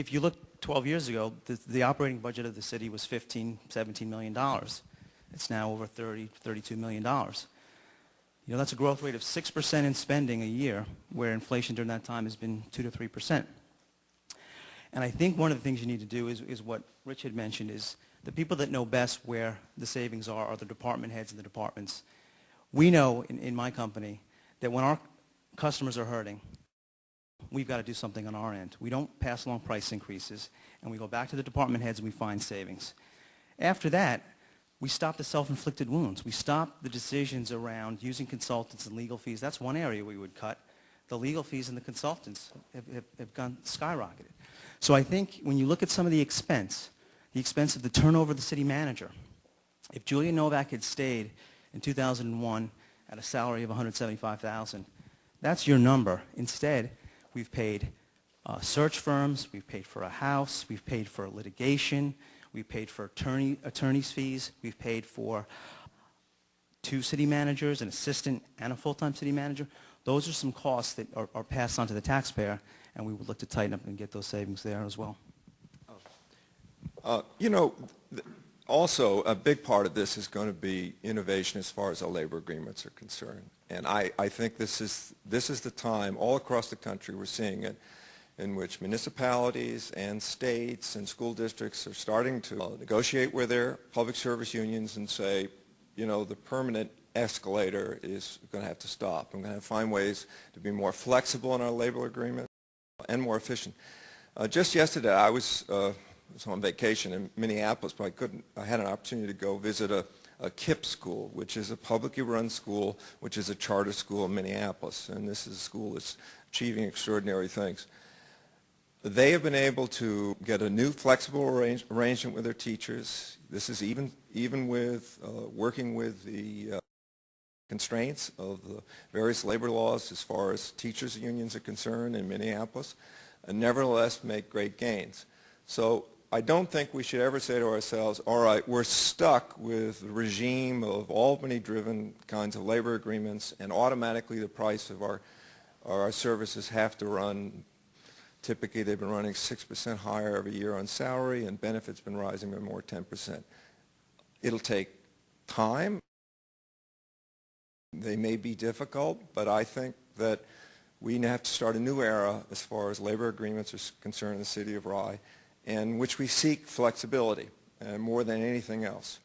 If you look 12 years ago, the operating budget of the city was $15, $17 million. It's now over $30, $32 million. You know, that's a growth rate of 6% in spending a year, where inflation during that time has been 2 to 3%. And I think one of the things you need to do is what Rich had mentioned, is the people that know best where the savings are the department heads and the departments. We know in my company that when our customers are hurting, we've got to do something on our end. We don't pass along price increases, and we go back to the department heads and we find savings. After that, we stop the self-inflicted wounds. We stop the decisions around using consultants and legal fees. That's one area we would cut. The legal fees and the consultants have gone skyrocketed. So I think when you look at some of the expense of the turnover of the city manager, if Julia Novak had stayed in 2001 at a salary of $175,000, that's your number. Instead, we've paid search firms, we've paid for a house, we've paid for litigation, we've paid for attorney's fees, we've paid for 2 city managers, an assistant and a full-time city manager. Those are some costs that are passed on to the taxpayer, and we would look to tighten up and get those savings there as well. You know, also a big part of this is going to be innovation as far as our labor agreements are concerned. And I think this is the time all across the country we're seeing it, in which municipalities and states and school districts are starting to negotiate with their public service unions and say, you know, the permanent escalator is going to have to stop. I'm going to have to find ways to be more flexible in our labor agreement and more efficient. Just yesterday, I was on vacation in Minneapolis, but I had an opportunity to go visit a KIPP school, which is a publicly run school, which is a charter school in Minneapolis. And this is a school that's achieving extraordinary things. They have been able to get a new flexible arrangement with their teachers. This is even with working with the constraints of the various labor laws as far as teachers' unions are concerned in Minneapolis, and nevertheless make great gains. So I don't think we should ever say to ourselves, all right, we're stuck with the regime of Albany-driven kinds of labor agreements, and automatically the price of our services have to run. Typically, they've been running 6% higher every year on salary, and benefits been rising by more 10%. It'll take time. They may be difficult, but I think that we have to start a new era as far as labor agreements are concerned in the city of Rye, in which we seek flexibility more than anything else.